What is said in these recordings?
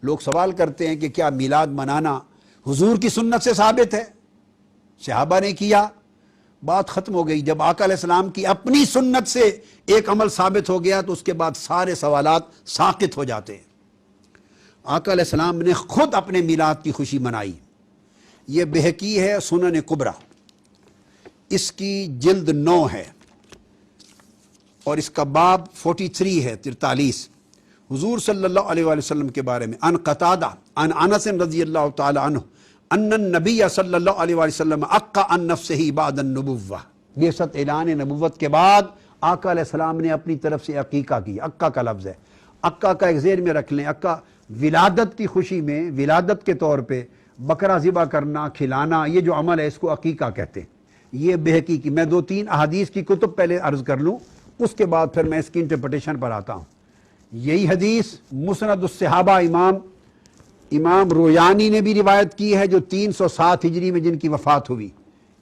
لوگ سوال کرتے ہیں کہ کیا میلاد منانا حضور کی سنت سے ثابت ہے؟ صحابہ نے کیا، بات ختم ہو گئی۔ جب آقا علیہ السلام کی اپنی سنت سے ایک عمل ثابت ہو گیا تو اس کے بعد سارے سوالات ساقط ہو جاتے ہیں۔ آقا علیہ السلام نے خود اپنے میلاد کی خوشی منائی۔ یہ بہقی ہے سنن کبریٰ، اس کی جلد 9 ہے اور اس کا باب 43 ہے، 43۔ حضور صلی اللہ علیہ وآلہ وسلم کے بارے میں ان قتادہ ان انس رضی اللہ تعالی عنہ ان النبی صلی اللہ علیہ وآلہ وسلم عقا عن نفسہ بعد النبوہ، بعثت اعلان نبوت کے بعد آقا علیہ السلام نے اپنی طرف سے عقیقہ کیا۔ عقا کا لفظ ہے، عقا کا ایک ذہن میں رکھ لیں، عقا ولادت کی خوشی میں، ولادت کے طور پہ بکرا ذبح کرنا، کھلانا، یہ جو عمل ہے اس کو عقیقہ کہتے ہیں۔ یہ بہقی کی، میں 2-3 احادیث کی کتب پہلے عرض کر لوں، اس کے بعد پھر میں اس کی انٹرپریٹیشن پر آتا ہوں۔ یہی حدیث مسند الصحابہ امام رویانی نے بھی روایت کی ہے، جو 307 ہجری میں جن کی وفات ہوئی۔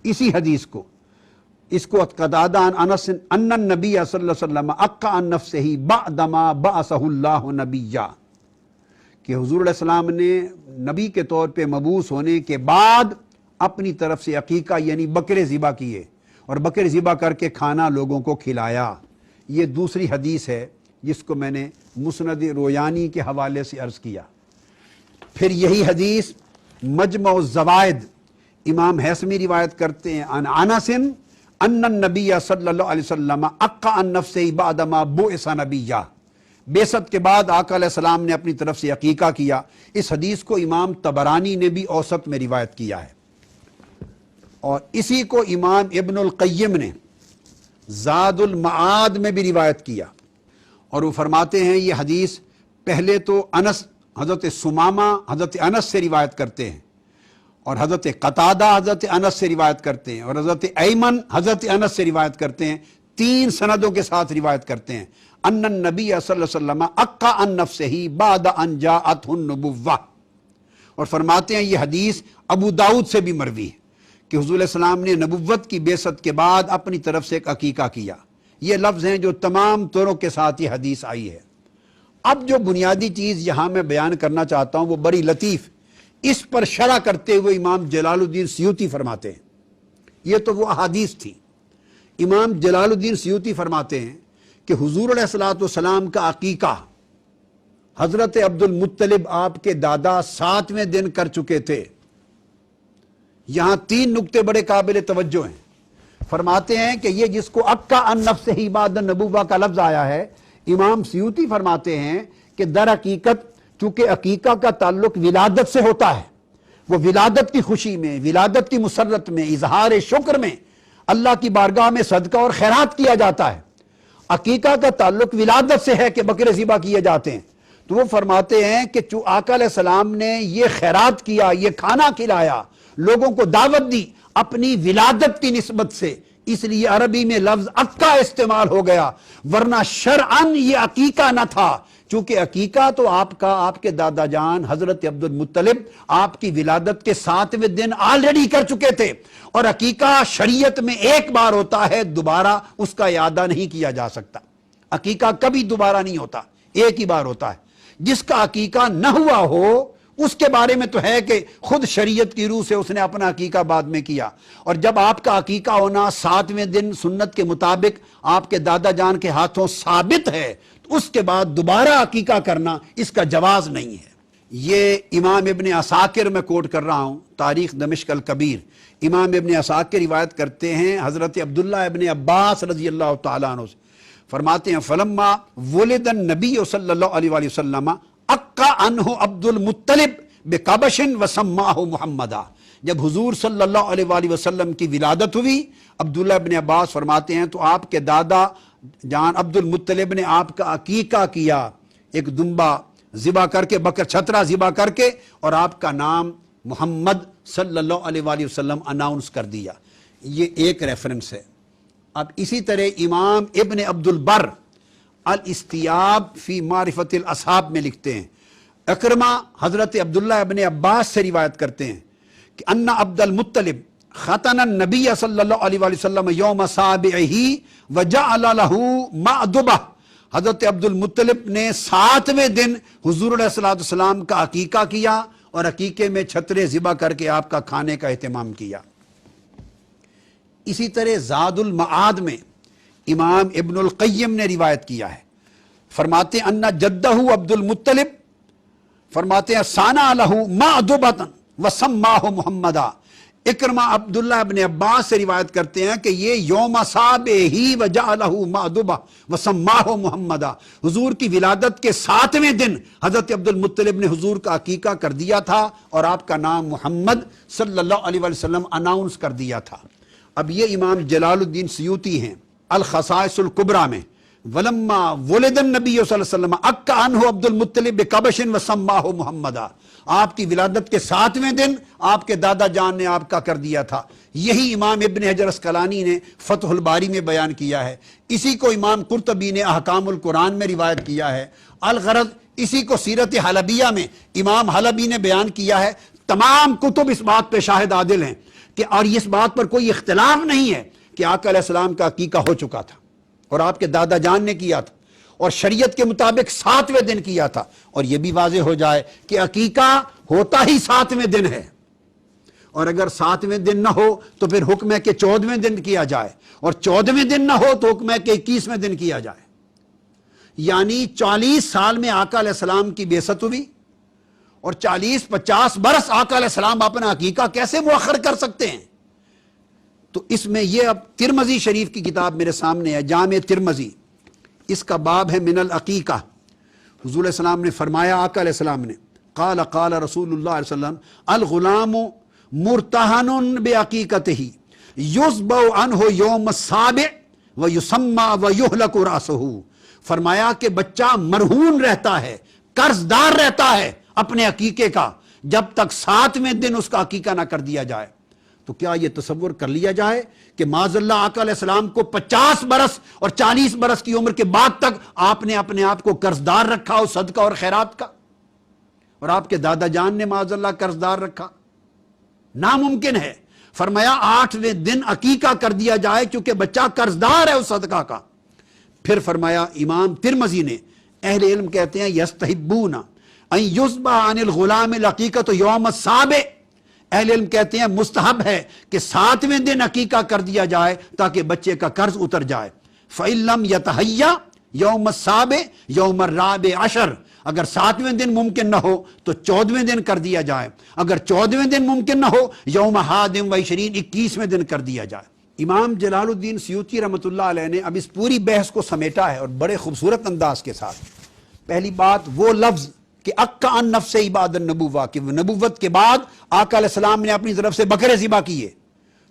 اسی حدیث کو، اس کو قتادہ عن انس ان النبی صلی اللہ علیہ وسلم عقا عن نفسہ بعدما بعثہ اللہ نبیا، کہ حضور علیہ السلام نے نبی کے طور پہ مبعوث ہونے کے بعد اپنی طرف سے عقیقہ یعنی بکرے ذبح کیے اور بکرے ذبح کر کے کھانا لوگوں کو کھلایا۔ یہ دوسری حدیث ہے جس کو میں نے مسند رویانی کے حوالے سے عرض کیا۔ پھر یہی حدیث مجمع الزوائد امام حیثمی روایت کرتے ہیں عن انس ان النبی صلی اللہ علیہ وسلم عقا عن نفسہ بعدما بعث نبیا، بعثت کے بعد آقا علیہ السلام نے اپنی طرف سے عقیقہ کیا۔ اس حدیث کو امام طبرانی نے بھی اوسط میں روایت کیا ہے، اور اسی کو امام ابن القیم نے زاد المعاد میں بھی روایت کیا، اور وہ فرماتے ہیں یہ حدیث پہلے تو انس حضرت سمامہ حضرت انس سے روایت کرتے ہیں، اور حضرت قتادہ حضرت انس سے روایت کرتے ہیں، اور حضرت ایمن حضرت انس سے روایت کرتے ہیں، 3 سندوں کے ساتھ روایت کرتے ہیں۔ ان النبی صلی اللہ علیہ وسلم عقا عن نفسہ بعد ان جاءتہ النبوہ، اور فرماتے ہیں یہ حدیث ابو داؤد سے بھی مروی ہے کہ حضور علیہ السلام نے نبوت کی بعثت کے بعد اپنی طرف سے ایک عقیقہ کیا۔ یہ لفظ ہیں جو تمام طرق کے ساتھ یہ حدیث آئی ہے۔ اب جو بنیادی چیز یہاں میں بیان کرنا چاہتا ہوں وہ بڑی لطیف، اس پر شرح کرتے ہوئے امام جلال الدین سیوطی فرماتے ہیں، یہ تو وہ احادیث تھی۔ امام جلال الدین سیوطی فرماتے ہیں کہ حضور علیہ السلام کا عقیقہ حضرت عبد المطلب آپ کے دادا 7ویں دن کر چکے تھے۔ یہاں 3 نکتے بڑے قابل توجہ ہیں۔ فرماتے ہیں کہ یہ جس کو عقا عن نفسہ بعد النبوہ کا لفظ آیا ہے، امام سیوطی فرماتے ہیں کہ در حقیقت چونکہ عقیقہ کا تعلق ولادت سے ہوتا ہے، وہ ولادت کی خوشی میں، ولادت کی مسرت میں، اظہار شکر میں اللہ کی بارگاہ میں صدقہ اور خیرات کیا جاتا ہے۔ عقیقہ کا تعلق ولادت سے ہے کہ بکرے ذبح کیے جاتے ہیں۔ تو وہ فرماتے ہیں کہ چوں آقا علیہ السلام نے یہ خیرات کیا، یہ کھانا کھلایا، لوگوں کو دعوت دی اپنی ولادت کی نسبت سے، اس لیے عربی میں لفظ عقا استعمال ہو گیا، ورنہ شرعاً یہ عقیقہ نہ تھا، چونکہ عقیقہ تو آپ کے دادا جان حضرت عبد المطلب آپ کی ولادت کے 7ویں دن آلریڈی کر چکے تھے، اور عقیقہ شریعت میں ایک بار ہوتا ہے، دوبارہ اس کا اعادہ نہیں کیا جا سکتا۔ عقیقہ کبھی دوبارہ نہیں ہوتا، ایک ہی بار ہوتا ہے۔ جس کا عقیقہ نہ ہوا ہو اس کے بارے میں تو ہے کہ خود شریعت کی روح سے اس نے اپنا عقیقہ بعد میں کیا، اور جب آپ کا عقیقہ ہونا 7ویں دن سنت کے مطابق آپ کے دادا جان کے ہاتھوں ثابت ہے، تو اس کے بعد دوبارہ عقیقہ کرنا اس کا جواز نہیں ہے۔ یہ امام ابن عساکر میں کوٹ کر رہا ہوں، تاریخ دمشق الکبیر، امام ابن عساکر روایت کرتے ہیں حضرت عبداللہ ابن عباس رضی اللہ تعالیٰ عنہ سے، فرماتے ہیں فلما ولد النبی صلی اللہ علیہ وآلہ وسلم عقا عنہ عبد المطلب بقبش وسماہ محمدا، جب حضور صلی اللہ علیہ وآلہ وسلم کی ولادت ہوئی، عبداللہ ابن عباس فرماتے ہیں تو آپ کے دادا جان عبد المطلب نے آپ کا عقیقہ کیا، ایک دمبا ذبح کر کے، بکر چھترا ذبح کر کے، اور آپ کا نام محمد صلی اللہ علیہ وآلہ وسلم اناؤنس کر دیا۔ یہ ایک ریفرنس ہے۔ اب اسی طرح امام ابن عبد البر الاستیاب فی معرفت الاصحاب میں لکھتے ہیں، اکرمہ حضرت عبداللہ ابن عباس سے روایت کرتے ہیں کہ ان عبد المطلب ختن النبی صلی اللہ علیہ وآلہ وسلم یوم سابعہ وجعل له مأدبہ حضرت عبد المطلب نے 7ویں دن حضور علیہ الصلوۃ والسلام کا عقیقہ کیا اور عقیقے میں چھترے ذبح کر کے آپ کا کھانے کا اہتمام کیا۔ اسی طرح زاد المعاد میں امام ابن القیم نے روایت کیا ہے، فرماتے ہیں ان جدہ عبد المطلب فرماتے ہیں سانا لہ مأدبۃ وسماہ محمدا۔ اکرمہ عبداللہ ابن عباس سے روایت کرتے ہیں کہ یہ یوم صابہ وجعلہ مأدبہ وسماہ محمدا، حضور کی ولادت کے 7ویں دن حضرت عبد المطلب نے حضور کا عقیقہ کر دیا تھا اور آپ کا نام محمد صلی اللہ علیہ وسلم اناؤنس کر دیا تھا۔ اب یہ امام جلال الدین سیوطی ہیں الخصائص الکبریٰ میں، ولما ولد النبی صلی اللہ علیہ وسلم اکا عنہ عبد المطلب بکبش وسماہ محمدا، آپ کی ولادت کے 7ویں دن آپ کے دادا جان نے آپ کا کر دیا تھا۔ یہی امام ابن حجر اسقلانی نے فتح الباری میں بیان کیا ہے، اسی کو امام قرطبی نے احکام القرآن میں روایت کیا ہے، الغرض اسی کو سیرت حلبیہ میں امام حلبی نے بیان کیا ہے۔ تمام کتب اس بات پہ شاہد عادل ہیں کہ اور اس بات پر کوئی اختلاف نہیں ہے کہ آقا علیہ السلام کا عقیقہ ہو چکا تھا اور آپ کے دادا جان نے کیا تھا اور شریعت کے مطابق 7ویں دن کیا تھا۔ اور یہ بھی واضح ہو جائے کہ عقیقہ ہوتا ہی 7ویں دن ہے، اور اگر 7ویں دن نہ ہو تو پھر حکم ہے کہ 14ویں دن کیا جائے، اور 14ویں دن نہ ہو تو حکم ہے کہ 21ویں دن کیا جائے۔ یعنی 40 سال میں آقا علیہ السلام کی بعثت ہوئی اور 40-50 برس آقا علیہ السلام اپنا عقیقہ کیسے مؤخر کر سکتے ہیں؟ تو اس میں یہ اب ترمذی شریف کی کتاب میرے سامنے ہے، جامع ترمذی، اس کا باب ہے من العقیقہ۔ حضور علیہ السلام نے فرمایا، آقا علیہ السلام نے قال قال رسول اللہ علیہ وسلم الغلام مرتہن بعقیقتہ یذبح عنہ یوم السابع ویسمى ویہلک رأسہ، فرمایا کہ بچہ مرہون رہتا ہے، قرض دار رہتا ہے اپنے عقیقے کا جب تک 7ویں دن اس کا عقیقہ نہ کر دیا جائے۔ تو کیا یہ تصور کر لیا جائے کہ معاذ اللہ آقا علیہ السلام کو 50 برس اور 40 برس کی عمر کے بعد تک آپ نے اپنے آپ کو قرض دار رکھا ہو صدقہ اور خیرات کا، اور آپ کے دادا جان نے معاذ اللہ قرض دار رکھا؟ ناممکن ہے۔ فرمایا 8ویں دن عقیقہ کر دیا جائے کیونکہ بچہ قرض دار ہے اس صدقہ کا۔ پھر فرمایا امام ترمذی نے، اہل علم کہتے ہیں یستحبون ان یذبح عن الغلام العقیقۃ یوم السابع، اہل علم کہتے ہیں مستحب ہے کہ 7ویں دن عقیقہ کر دیا جائے تاکہ بچے کا قرض اتر جائے۔ فَإِن لَمْ يَتَحَيَّ یوم السابع یوم الرابع عشر، اگر 7ویں دن ممکن نہ ہو تو 14ویں دن کر دیا جائے، اگر 14ویں دن ممکن نہ ہو یوم حادم و 20 21ویں دن کر دیا جائے۔ امام جلال الدین سیوطی رحمۃ اللہ علیہ نے اب اس پوری بحث کو سمیٹا ہے اور بڑے خوبصورت انداز کے ساتھ۔ پہلی بات وہ لفظ کہ اکا ان نفس عباد النبوہ، کہ نبوت کے بعد آقا علیہ السلام نے اپنی طرف سے بکرے ذبح کیے،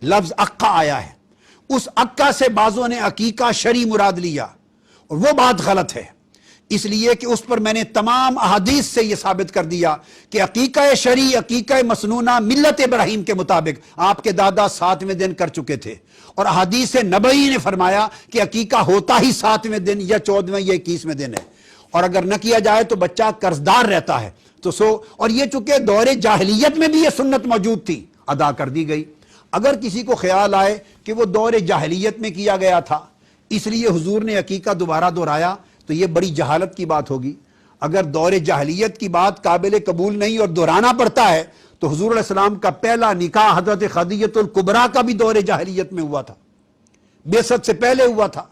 لفظ اکا آیا ہے، اس اکا سے بعضوں نے عقیقہ شرعی مراد لیا اور وہ بات غلط ہے، اس لیے کہ اس پر میں نے تمام احادیث سے یہ ثابت کر دیا کہ عقیقہ شرعی عقیقہ مسنونہ ملت ابراہیم کے مطابق آپ کے دادا 7ویں دن کر چکے تھے، اور احادیث نبوی نے فرمایا کہ عقیقہ ہوتا ہی 7ویں دن یا 14ویں یا 21ویں دن ہے، اور اگر نہ کیا جائے تو بچہ قرض دار رہتا ہے۔ تو اور یہ چونکہ دور جاہلیت میں بھی یہ سنت موجود تھی، ادا کر دی گئی۔ اگر کسی کو خیال آئے کہ وہ دور جاہلیت میں کیا گیا تھا اس لیے حضور نے عقیقہ دوبارہ دہرایا تو یہ بڑی جہالت کی بات ہوگی۔ اگر دور جاہلیت کی بات قابل قبول نہیں اور دہرانا پڑتا ہے تو حضور علیہ السلام کا پہلا نکاح حضرت خدیجہ الکبریٰ کا بھی دور جاہلیت میں ہوا تھا، بعثت سے پہلے ہوا تھا،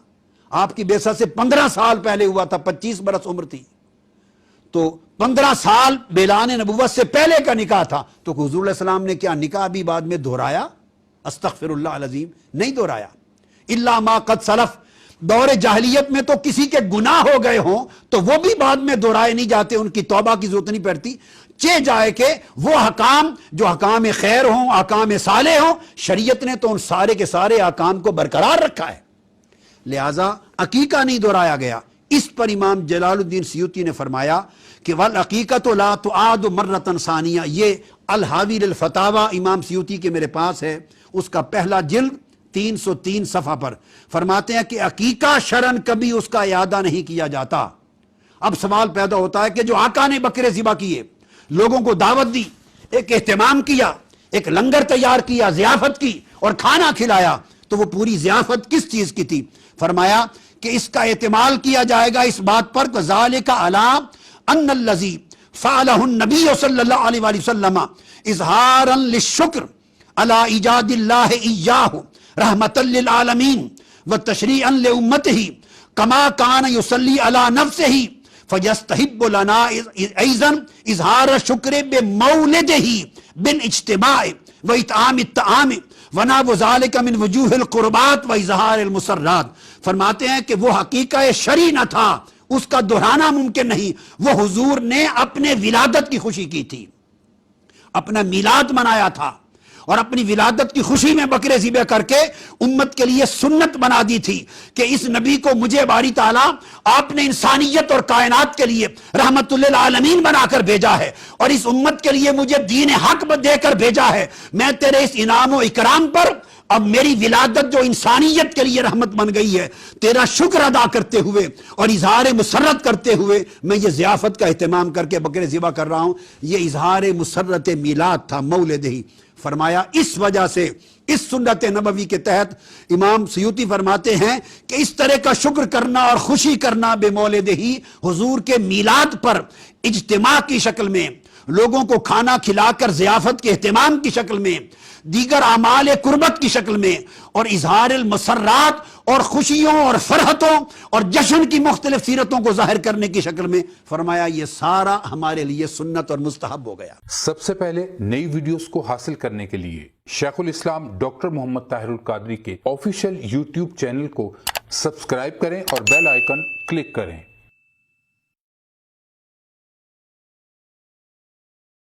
آپ کی بعثت سے 15 سال پہلے ہوا تھا، 25 برس عمر تھی، تو 15 سال اعلان نبوت سے پہلے کا نکاح تھا۔ تو حضور علیہ السلام نے کیا نکاح بھی بعد میں دہرایا؟ استغفر اللہ العظیم، نہیں دہرایا۔ الا ما قد سلف، دور جاہلیت میں تو کسی کے گناہ ہو گئے ہوں تو وہ بھی بعد میں دہرائے نہیں جاتے، ان کی توبہ کی ضرورت نہیں پڑتی، چہ جائے کہ وہ احکام جو احکام خیر ہوں، احکام صالح ہوں، شریعت نے تو ان سارے کے سارے احکام کو برقرار رکھا ہے، لہذا عقیقہ نہیں دہرایا گیا۔ اس پر امام جلال الدین سیوطی نے فرمایا کہ والعقیقۃ لا تعاد مرۃ ثانیہ، یہ الحاوی للفتاوی امام سیوطی کے میرے پاس ہے، اس کا پہلا جلد 303 صفحہ پر فرماتے ہیں کہ عقیقہ شرعن کبھی اس کا اعادہ نہیں کیا جاتا۔ اب سوال پیدا ہوتا ہے کہ جو آقا نے بکرے ذبح کیے، لوگوں کو دعوت دی، ایک اہتمام کیا، ایک لنگر تیار کیا، ضیافت کی اور کھانا کھلایا، تو وہ پوری ضیافت کس چیز کی تھی؟ فرمایا کہ اس کا اہتمال کیا جائے گا اس بات پر کہ ذالک علی ان الذی فعلہ النبی صلی اللہ علیہ وآلہ وسلم اظہارا للشکر علی ایجاد اللہ ایاہ رحمتا للعالمین وتشریعا لامتہ کما کان یصلی علی نفسہ فیستحب لنا ایضا اظہار شکر بمولدہ بالاجتماع واطعام الطعام ونحو ذالک من وجوہ القربات واظہار المسرات. فرماتے ہیں کہ وہ حقیقہ شرعی نہ تھا، اس کا دہرانا ممکن نہیں. وہ حضور نے اپنے ولادت کی خوشی کی تھی، اپنا میلاد منایا تھا، اور اپنی ولادت کی خوشی میں بکرے ذبح کر کے امت کے لیے سنت بنا دی تھی کہ اس نبی کو مجھے باری تعالیٰ آپ نے انسانیت اور کائنات کے لیے رحمت للعالمین بنا کر بھیجا ہے، اور اس امت کے لیے مجھے دین حق دے کر بھیجا ہے. میں تیرے اس انعام و اکرام پر اب میری ولادت جو انسانیت کے لیے رحمت بن گئی ہے، تیرا شکر ادا کرتے ہوئے اور اظہار مسرت کرتے ہوئے میں یہ ضیافت کا اہتمام کر کے بکرے ذبح کر رہا ہوں. یہ اظہار مسرت میلاد تھا، مولد ہی. فرمایا اس وجہ سے اس سنت نبوی کے تحت امام سیوطی فرماتے ہیں کہ اس طرح کا شکر کرنا اور خوشی کرنا بے مولد ہی، حضور کے میلاد پر اجتماع کی شکل میں، لوگوں کو کھانا کھلا کر ضیافت کے اہتمام کی شکل میں، دیگر اعمال قربت کی شکل میں، اور اظہار المسرات اور خوشیوں اور فرحتوں اور جشن کی مختلف سیرتوں کو ظاہر کرنے کی شکل میں، فرمایا یہ سارا ہمارے لیے سنت اور مستحب ہو گیا. سب سے پہلے نئی ویڈیوز کو حاصل کرنے کے لیے شیخ الاسلام ڈاکٹر محمد طاہر القادری کے آفیشیل یوٹیوب چینل کو سبسکرائب کریں اور بیل آئیکن کلک کریں.